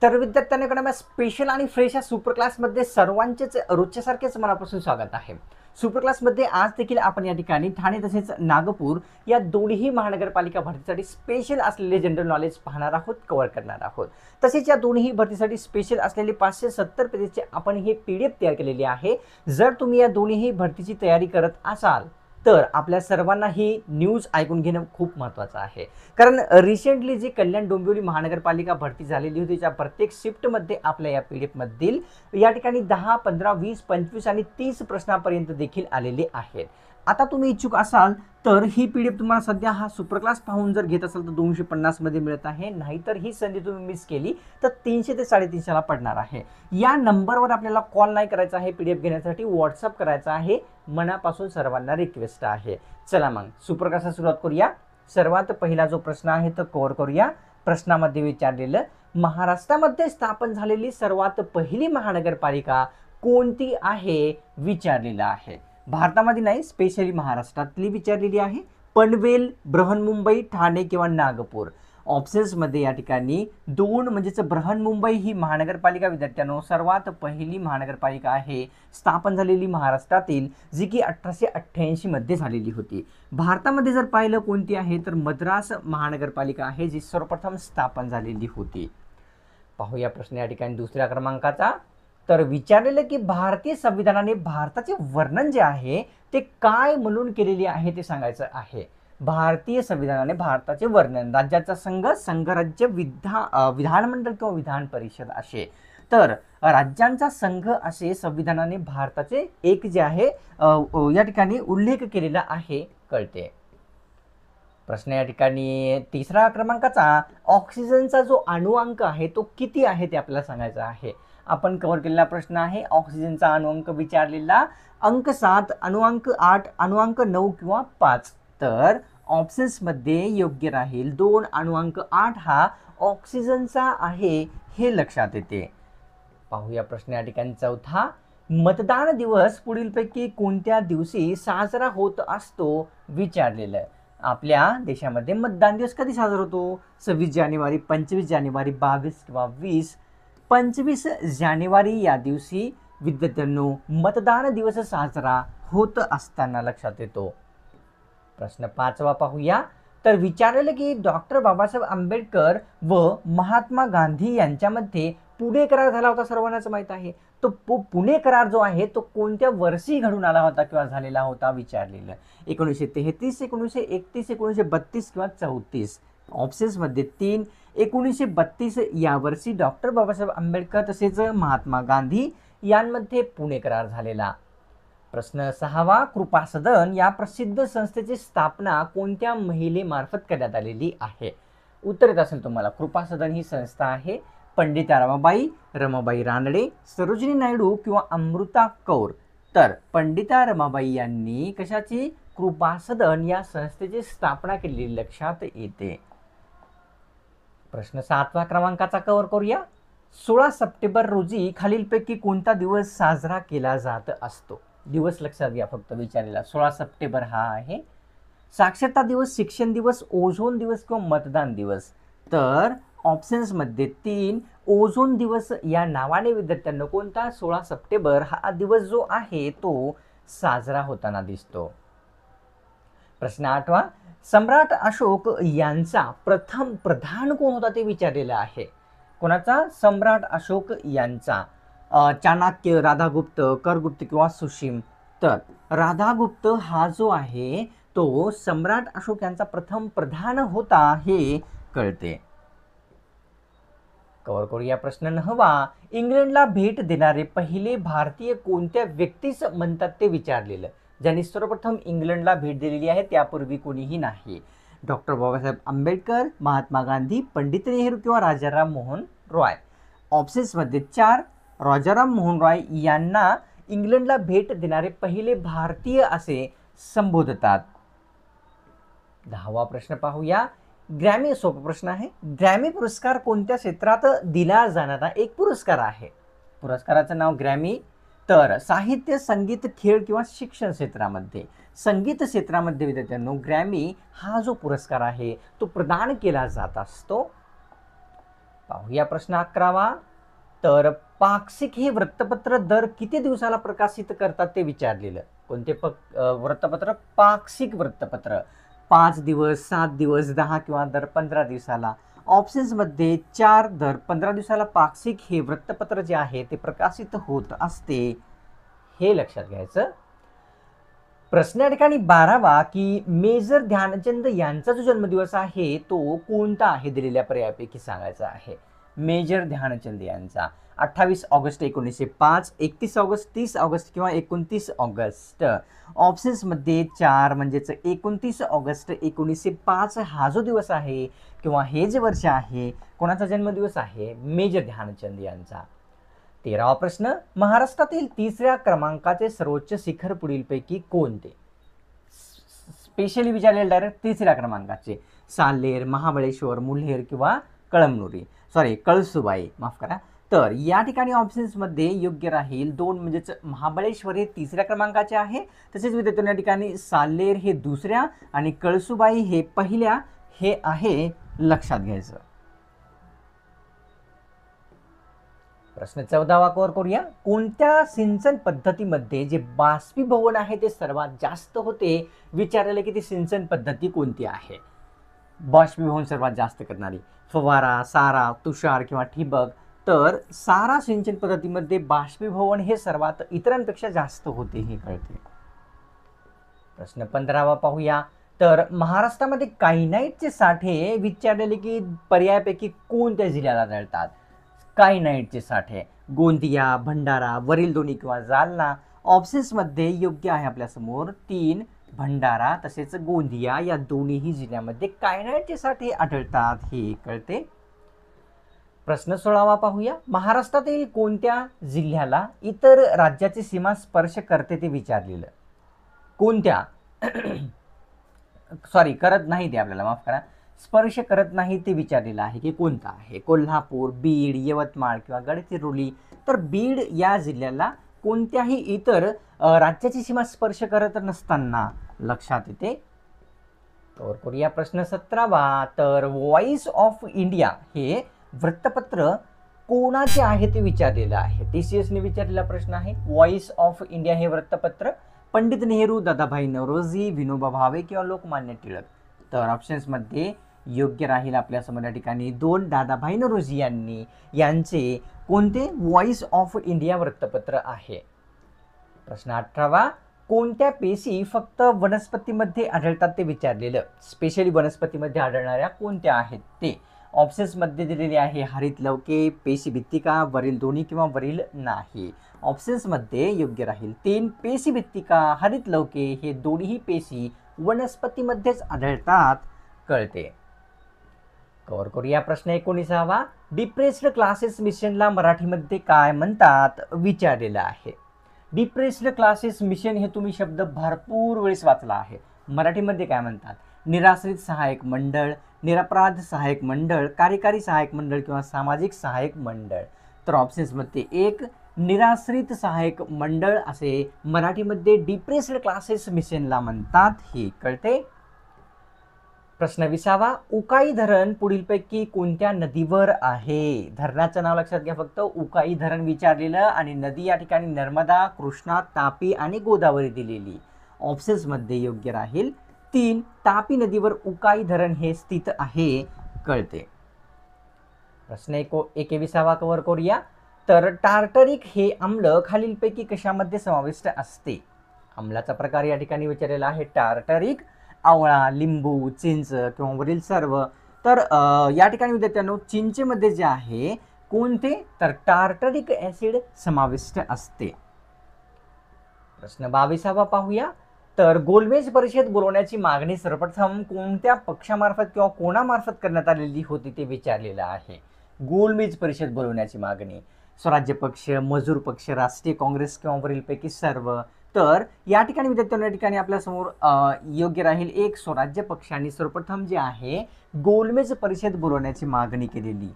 तर विद्यार्थ्यांकडे स्पेशल आणि फ्रेश या सुपर क्लासमध्ये सर्वांचेच रोजच्यासारखेच मनापासून स्वागत आहे. सुपर क्लासमध्ये आज देखील आपण या ठिकाणी ठाणे तसेच नागपूर या दोन्ही महानगरपालिका भरतीसाठी स्पेशल असलेले जनरल नॉलेज पाहणार आहोत, कव्हर करणार आहोत. तसेच या दोन्ही भरतीसाठी स्पेशल असलेले 570 पेजेसचे आपण हे PDF तयार केलेले आहे. जर तुम्ही या दोन्ही भरतीची तयारी करत असाल तर आपल्या सर्वांना ही न्यूज ऐकून घेणं खूप महत्त्वाचं आहे. कारण रिसेंटली जी कल्याण डोंबिवली महानगरपालिका भरती झालेली होती, त्या प्रत्येक शिफ्टमध्ये आपल्या या PDF मधील या ठिकाणी 10, 15, 20, 25 आणि 30 प्रश्नापर्यंत देखील आलेले आहेत. आता तुम्ही इच्छुक असाल तर ही PDF तुम्हाला सध्या हा सुपर क्लास पाहून जर घेत असाल तर 250 मध्ये मिळत आहे. नाहीतर ही संधी तुम्ही मिस केली तर 300 ते 350 ला पडणार आहे. या नंबरवर आपल्याला कॉल नाही करायचा आहे, PDF घेण्यासाठी व्हॉट्सअप करायचा आहे. मनापासून सर्वांना रिक्वेस्ट आहे. चला मग सुपर क्लासला सुरुवात करूया. सर्वात पहिला जो प्रश्न आहे तो कव्हर करूया. प्रश्नामध्ये विचारलेलं महाराष्ट्रामध्ये स्थापन झालेली सर्वात पहिली महानगरपालिका कोणती आहे विचारलेलं आहे. भारतामध्ये नाही, स्पेशली महाराष्ट्रातली विचारलेली आहे. पनवेल, बृहन्मुंबई, ठाणे किंवा नागपूर. ऑप्शन्समध्ये या ठिकाणी 2 म्हणजेच बृहन्मुंबई ही महानगरपालिका विद्यार्थ्यांनो सर्वात पहिली महानगरपालिका आहे स्थापन झालेली महाराष्ट्रातील, जी की 1888 मध्ये झालेली होती. भारतामध्ये जर पाहिलं कोणती आहे तर मद्रास महानगरपालिका आहे जी सर्वप्रथम स्थापन झालेली होती. पाहूया प्रश्न या ठिकाणी दुसऱ्या क्रमांकाचा. तर विचारलेलं की भारतीय संविधानाने भारताचे वर्णन जे आहे ते काय म्हणून केलेले आहे ते सांगायचं आहे. भारतीय संविधानाने भारताचे वर्णन, राज्याचा संघ, संघराज्य, विधानमंडळ किंवा विधान परिषद असे. तर राज्यांचा संघ असे संविधानाने भारताचे एक जे आहे या ठिकाणी उल्लेख केलेला आहे कळते. प्रश्न या ठिकाणी तिसरा क्रमांकाचा. ऑक्सिजनचा जो अणुअंक आहे तो किती आहे ते आपल्याला सांगायचं आहे. आपण कव्हर केलेला प्रश्न आहे. ऑक्सिजनचा अणुअंक विचारलेला अंक 7, अणुअंक 8, अणुअंक 9 किंवा 5. तर ऑप्शन्समध्ये योग्य राहील 2, अणुअंक 8 हा ऑक्सिजनचा आहे हे लक्षात येते. पाहूया प्रश्न या ठिकाणी चौथा. मतदान दिवस पुढीलपैकी कोणत्या दिवशी साजरा होत असतो विचारलेलं. आपल्या देशामध्ये मतदान दिवस कधी साजरा होतो? 26 जानेवारी, 25 जानेवारी, 22 किंवा 20. 25 जानेवारी या दिवशी विद्यार्थ्यांनो मतदान दिवस साजरा होत असताना लक्षात येतो. प्रश्न 5वा पाहूया. तर विचारलेलं की डॉक्टर बाबासाहेब आंबेडकर व महात्मा गांधी यांच्यामध्ये पुणे करार झाला होता, सर्वांनाच माहित आहे. तो पुणे करार जो आहे तो कोणत्या वर्षी घडून आला होता किंवा झालेला होता विचारलेलं. 1933, 1931, 1932 किंवा 34. ऑप्शन्समध्ये 3, 1932 या वर्षी डॉक्टर बाबासाहेब आंबेडकर तसेच महात्मा गांधी यांमध्ये पुणे करार झालेला. प्रश्न 6वा. कृपा सदन या प्रसिद्ध संस्थेची स्थापना कोणत्या महिलेमार्फत करण्यात आलेली आहे. उत्तर येत असेल तुम्हाला. कृपा सदन ही संस्था आहे पंडिता रमाबाई, रमाबाई रानडे, सरोजिनी नायडू किंवा अमृता कौर. तर पंडिता रमाबाई यांनी कशाची? कृपा सदन या संस्थेची स्थापना केलेली लक्षात येते. प्रश्न 7व्या क्रमांकाचा कव्हर करूया. 16 सप्टेंबर रोजी खालीलपैकी कोणता दिवस साजरा केला जात असतो. दिवस लक्षात घ्या फक्त विचारलेला. 16 सप्टेंबर हा आहे साक्षरता दिवस, शिक्षण दिवस, ओझोन दिवस किंवा मतदान दिवस. तर ऑप्शन्समध्ये 3, ओझोन दिवस या नावाने विद्यार्थ्यांना कोणता 16 सप्टेंबर हा दिवस जो आहे तो साजरा होताना दिसतो. प्रश्न 8वा. सम्राट अशोक यांचा प्रथम प्रधान कोण होता ते विचारलेलं आहे. कोणाचा? सम्राट अशोक यांचा. चाणक्य, राधागुप्त, करगुप्त किंवा सुशीम. तर राधागुप्त हा जो आहे तो सम्राट अशोक यांचा प्रथम प्रधान होता हे कळते. कव्हर करूया प्रश्न 9वा. इंग्लंडला भेट देणारे पहिले भारतीय कोणत्या व्यक्तीस म्हणतात ते विचारलेलं. ज्यांनी सर्वप्रथम इंग्लंडला भेट दिलेली आहे त्यापूर्वी कोणीही नाही. डॉक्टर बाबासाहेब आंबेडकर, महात्मा गांधी, पंडित नेहरू किंवा राजाराम मोहन रॉय. ऑप्शन्समध्ये 4, राजाराम मोहन रॉय यांना इंग्लंडला भेट देणारे पहिले भारतीय असे संबोधतात. 10वा प्रश्न पाहूया. ग्रॅमी, सोपा प्रश्न आहे. ग्रॅमी पुरस्कार कोणत्या क्षेत्रात दिला जाणारा एक पुरस्कार आहे. पुरस्काराचं नाव ग्रॅमी. तर साहित्य, संगीत, खेळ किंवा शिक्षण क्षेत्रामध्ये. संगीत क्षेत्रामध्ये विद्यार्थ्यांनो ग्रॅमी हा जो पुरस्कार आहे तो प्रदान केला जात असतो. पाहूया प्रश्न 11वा. तर पाक्षिक हे वृत्तपत्र दर किती दिवसाला प्रकाशित करतात ते विचारलेलं. कोणते वृत्तपत्र? पाक्षिक वृत्तपत्र. 5 दिवस, 7 दिवस, 10 किंवा दर 15 दिवसाला. ऑप्शन्समध्ये 4 दर 15 दिवसाला पाक्षिक हे वृत्तपत्र जे आहे ते प्रकाशित होत असते, हे लक्षात घ्यायचं. प्रश्न या ठिकाणी 12वा की मेजर ध्यानचंद यांचा जो जन्मदिवस आहे तो कोणता आहे दिलेल्या पर्यायापैकी सांगायचा आहे. मेजर ध्यानचंद यांचा 28 ऑगस्ट 1905, 31 ऑगस्ट, 30 ऑगस्ट किंवा 29 ऑगस्ट. ऑप्शन्समध्ये 4 म्हणजेच 29 ऑगस्ट 1905 हा जो दिवस आहे किंवा हे जे वर्ष आहे, कोणाचा जन्मदिवस आहे? मेजर ध्यानचंद यांचा. 13वा प्रश्न. महाराष्ट्रातील 3ऱ्या क्रमांकाचे सर्वोच्च शिखर पुढीलपैकी कोणते? स्पेशली विचारलेले डायरेक्ट 3ऱ्या क्रमांकाचे. साल्हेर, महाबळेश्वर, मुल्हेर किंवा कळसुबाई, माफ करा. तर या ठिकाणी ऑप्शन्समध्ये योग्य राहील 2 म्हणजेच महाबळेश्वर हे 3ऱ्या क्रमांकाचे आहे. तसेच विद्यार्थ्यांना या ठिकाणी साल्हेर हे 2ऱ्या आणि कळसुबाई हे पहिल्या हे आहे, लक्षात घ्यायचं. प्रश्न 14वा कव्हर करूया. कोणत्या सिंचन पद्धतीमध्ये जे बाष्पीभवन आहे ते सर्वात जास्त होते विचारले की ती सिंचन पद्धती कोणती आहे? बाष्पीभवन सर्वात जास्त करणारी. फवारा, सारा, तुषार किंवा ठिबक. तर सारा सिंचन पद्धतीमध्ये बाष्पीभवन हे सर्वात इतरांपेक्षा जास्त होते, हे कळते. प्रश्न 15वा पाहूया. तर महाराष्ट्रामध्ये कायनाईटचे साठे विचारलेले की पर्यायापैकी कोणत्या जिल्ह्यात आढळतात? कायनाईटचे साठे गोंदिया, भंडारा, वरील दोन्ही किंवा जालना. ऑप्शन्समध्ये योग्य आहे आपल्यासमोर 3 भंडारा तसेच गोंदिया या दोन्हीही जिल्ह्यामध्ये कायनाईटचे साठे आढळतात, हे कळते. प्रश्न 16वा पाहूया. महाराष्ट्रातील कोणत्या जिल्ह्याला इतर राज्याची सीमा स्पर्श करते ते विचारलेलं. कोणत्या करत नाही ते आपल्याला, माफ करा, स्पर्श करत नाही ते विचारलेलं आहे की कोणता आहे? कोल्हापूर, बीड, यवतमाळ किंवा गडचिरोली. तर बीड या जिल्ह्याला कोणत्याही इतर राज्याची सीमा स्पर्श करत नसताना लक्षात येते. तर करूया प्रश्न 17वा. तर व्हॉइस ऑफ इंडिया हे वृत्तपत्र कोणाचे आहे ते विचारलेलं आहे. TCS ने विचारलेला प्रश्न आहे. व्हॉइस ऑफ इंडिया हे वृत्तपत्र पंडित नेहरू, दादाभाई नौरोजी, विनोबा भावे किंवा लोकमान्य टिळक. तर ऑप्शन्समध्ये योग्य राहील आपल्यासमोर या ठिकाणी 2 दादाभाई नौरोजी यांचे कोणते व्हॉइस ऑफ इंडिया वृत्तपत्र आहे. प्रश्न 18वा. कोणत्या पेशी फक्त वनस्पतीमध्ये आढळतात ते विचारलेलं. स्पेशली वनस्पतीमध्ये आढळणाऱ्या कोणत्या आहेत ते. ऑप्शन्समध्ये दिलेले आहे हरित लवके, पेशी भित्तिका, वरील दोन्ही किंवा वरील नाही. ऑप्शन्समध्ये योग्य राहील 3 पेशी भित्तिका, हरित लवके हे दोन्ही पेशी वनस्पतीमध्येच आढळतात, कळते. कव्हर करूया प्रश्न 19वा. डिप्रेस्ड क्लासेस मिशनला मराठीमध्ये काय म्हणतात विचारलेलं आहे. डिप्रेस्ड क्लासेस मिशन हे तुम्ही शब्द भरपूर वेळेस वाचला आहे. मराठीमध्ये काय म्हणतात? निराश्रित सहाय्यक मंडळ, निरपराध सहाय्यक मंडळ, कार्यकारी सहाय्यक मंडळ किंवा सामाजिक सहाय्यक मंडळ. तर ऑप्शन्समध्ये 1 निराश्रित सहाय्यक मंडळ असे मराठीमध्ये डिप्रेस्ड क्लासेस मिशनला म्हणतात, हे कळते. प्रश्न 20वा. उकाई धरण पुढीलपैकी कोणत्या नदीवर आहे? धरणाचं नाव लक्षात घ्या फक्त. उकाई धरण विचारलेलं आणि नदी या ठिकाणी नर्मदा, कृष्णा, तापी आणि गोदावरी दिलेली. ऑप्शन्समध्ये योग्य राहील 3 तापी नदीवर उकाई धरण हे स्थित आहे, कळते. प्रश्न 21वा कव्हर करूया. तर टार्टरिक हे आम्ल खालीलपैकी कशामध्ये समाविष्ट असते? आम्लाचा प्रकार या ठिकाणी विचारलेला आहे. टार्टरिक आवळा, लिंबू, चिंच किंवा वरील सर्व. तर या ठिकाणी विद्यार्थ्यांनो चिंचेमध्ये जे आहे कोणते? तर टार्टरिक ऍसिड समाविष्ट असते. प्रश्न 22वा पाहूया. तर गोलमेज परिषद बोलवण्याची मागणी सर्वप्रथम कोणत्या पक्षामार्फत किंवा कोणामार्फत करण्यात आलेली होती ते विचारलेलं आहे. गोलमेज परिषद बोलवण्याची मागणी स्वराज्य पक्ष, मजूर पक्ष, राष्ट्रीय काँग्रेस किंवा वरीलपैकी सर्व. तर या ठिकाणी विद्यार्थ्यांना या ठिकाणी आपल्यासमोर योग्य राहील 1 स्वराज्य पक्षाने सर्वप्रथम जे आहे गोलमेज परिषद बोलवण्याची मागणी केलेली.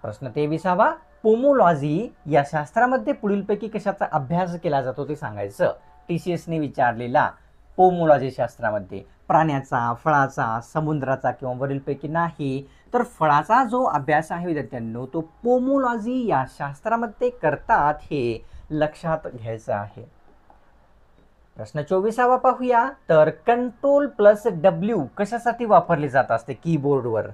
प्रश्न 23वा. पोमोलॉजी या शास्त्रामध्ये पुढीलपैकी कशाचा अभ्यास केला जातो ते सांगायचं. TCS ने विचारलेला पोमोलॉजी शास्त्रामध्ये प्राण्याचा, फळाचा, समुद्राचा किंवा वरीलपैकी नाही. तर फळाचा जो अभ्यास आहे विद्यार्थ्यांनो तो पोमोलॉजी या शास्त्रामध्ये करतात, हे लक्षात घ्यायचं आहे. प्रश्न 24वा पाहूया. तर Ctrl+W कशासाठी वापरले जात असते कीबोर्डवर,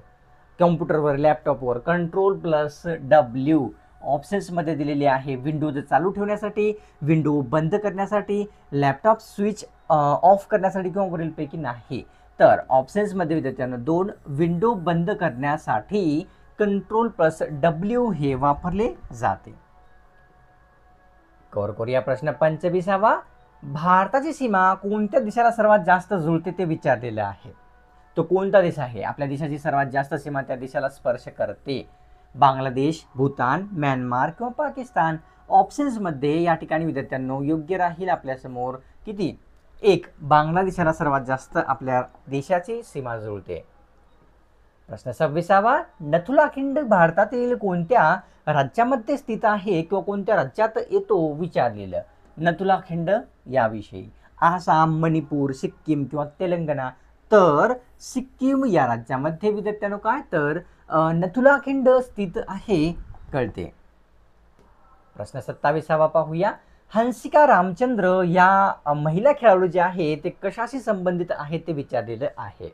कॉम्प्युटरवर, लॅपटॉपवर? Ctrl+W ऑप्शन्समध्ये दिलेली आहे. विंडोज चालू ठेवण्यासाठी, विंडो बंद करण्यासाठी, लॅपटॉप स्विच ऑफ करण्यासाठी किंवा वरीलपैकी नाही. तर ऑप्शन्समध्ये विद्यार्थ्यांना 2 विंडो बंद करण्यासाठी Ctrl+W हे वापरले जाते. कव्हर करूया प्रश्न 25वा. भारताची सीमा कोणत्या देशाला सर्वात जास्त जुळते ते विचारलेलं आहे. तो कोणता देश आहे? आपल्या देशाची सर्वात जास्त सीमा त्या देशाला स्पर्श करते. बांगलादेश, भूतान, म्यानमार किंवा पाकिस्तान? ऑप्शन्समध्ये या ठिकाणी विद्यार्थ्यांनो योग्य राहील आपल्यासमोर किती? 1. बांगलादेशाला सर्वात जास्त आपल्या देशाची सीमा जुळते. प्रश्न 26वा. नथुला खिंड भारतातील कोणत्या राज्यामध्ये स्थित आहे किंवा कोणत्या राज्यात येतो विचारलेलं. नथुला खिंड याविषयी आसाम, मणिपूर, सिक्कीम किंवा तेलंगणा? तर सिक्कीम या राज्यामध्ये विद्यार्थ्यांनो काय तर नथुला खिंड स्थित आहे कळते. प्रश्न 27वा पाहूया. हंसिका रामचंद्र या महिला खेळाडू जे आहे ते कशाशी संबंधित आहेत ते विचारलेलं आहे.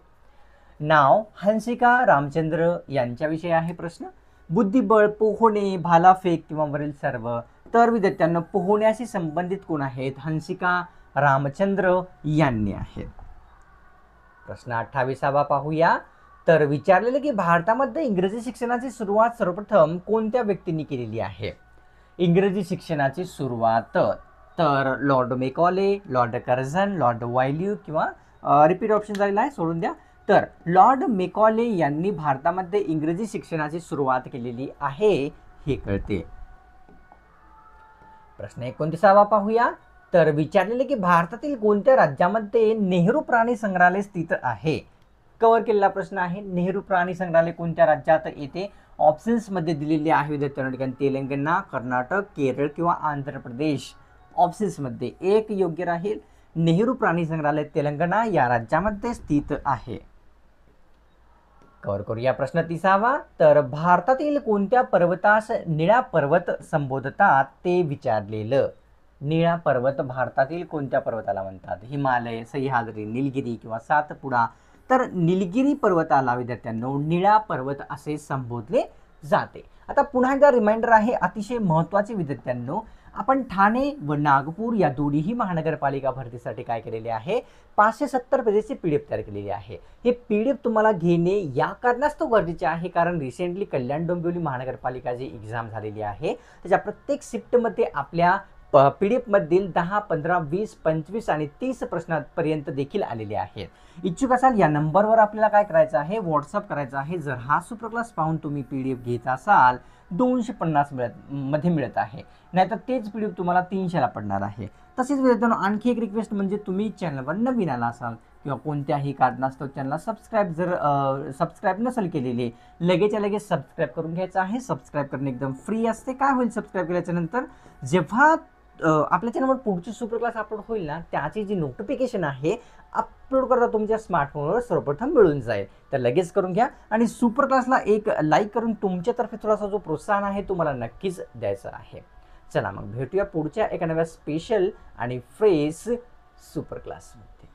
नाव हंसिका रामचंद्र यांच्याविषयी आहे प्रश्न. बुद्धिबळ, पोहणे, भालाफेक किंवा वरील सर्व? तर विद्यार्थ्यांना पोहण्याशी संबंधित कोण आहेत? हंसिका रामचंद्र यांनी आहेत. प्रश्न 28वा पाहूया. तर विचारलेलं की भारतामध्ये इंग्रजी शिक्षणाची सुरुवात सर्वप्रथम कोणत्या व्यक्तींनी केलेली आहे? इंग्रजी शिक्षणाची सुरुवात तर Lord Macaulay, Lord Curzon, Lord वायल्यू किंवा रिपीट ऑप्शन झालेला आहे, सोडून द्या. तर लॉर्ड मेकॉले यांनी भारतामध्ये इंग्रजी शिक्षणाची सुरुवात केलेली आहे हे कळते. प्रश्न 29वा पाहूया. तर विचारलेले की भारतातील कोणत्या राज्यामध्ये नेहरू प्राणी संग्रहालय स्थित आहे? कव्हर केलेला प्रश्न आहे. नेहरू प्राणी संग्रहालय कोणत्या राज्यात येते? ऑप्शन्समध्ये दिलेले आहे विद्यार्थ्यांना. तेलंगणा, कर्नाटक, केरळ किंवा आंध्र प्रदेश? ऑप्शन्समध्ये 1 योग्य राहील. नेहरू प्राणी संग्रहालय तेलंगणा या राज्यामध्ये स्थित आहे. कव्हर करूया प्रश्न 30वा. तर भारतातील कोणत्या पर्वतास निळा पर्वत संबोधतात ते विचारलेलं. निळा पर्वत भारतातील कोणत्या पर्वताला म्हणतात? हिमालय, सह्याद्री, निलगिरी किंवा सातपुडा? तर निलगिरी पर्वताला विद्यार्थ्यांनो निळा पर्वत असे संबोधले जाते. आता पुन्हा एकदा रिमाइंडर आहे अतिशय महत्त्वाचे विद्यार्थ्यांनो. आपण ठाणे व नागपूर या दोन्ही महानगरपालिका भरतीसाठी काय केलेले आहे? 570 पेजेसची PDF तयार केलेली आहे. हे PDF तुम्हाला घेणे या कारणास्तव गरजेचे आहे कारण रिसेंटली कल्याण डोंबिवली महानगरपालिका जी एक्झाम झालेली आहे त्याच्या प्रत्येक शिफ्टमध्ये आपल्या PDF मधील 10, 15, 20, 25 आणि 30 प्रश्नांपर्यंत देखील आलेले आहेत. इच्छुक असाल या नंबरवर आपल्याला काय करायचं आहे? व्हॉट्सअप करायचं आहे. जर हा सुपर क्लास पाहून तुम्ही PDF घेत असाल 250 मध्ये मिळत आहे, नाहीतर तेच PDF तुम्हाला 300ला पडणार आहे. तसेच विद्यार्थ्यांनो आणखी एक रिक्वेस्ट म्हणजे तुम्ही चॅनलवर नवीन आला असाल किंवा कोणत्याही कारणास्तव चॅनलला सबस्क्राईब नसेल केलेले लगेच सबस्क्राईब करून घ्यायचं आहे. सबस्क्राईब करणे एकदम फ्री असते. काय होईल सबस्क्राईब केल्याच्या नंतर जेव्हा आपल्या चॅनलवर पुढची सुपर क्लास अपलोड होईल ना त्याची जी नोटिफिकेशन आहे अपलोड करता तुमच्या स्मार्टफोनवर सर्वप्रथम मिळून जाईल. तर लगेच करून घ्या आणि सुपर क्लासला एक लाईक करून तुमच्यातर्फे थोडासा जो प्रोत्साहन आहे तुम्हाला नक्कीच द्यायचा आहे. चला मग भेटूया पुढच्या एका नव्या स्पेशल आणि फ्रेश सुपर क्लासमध्ये.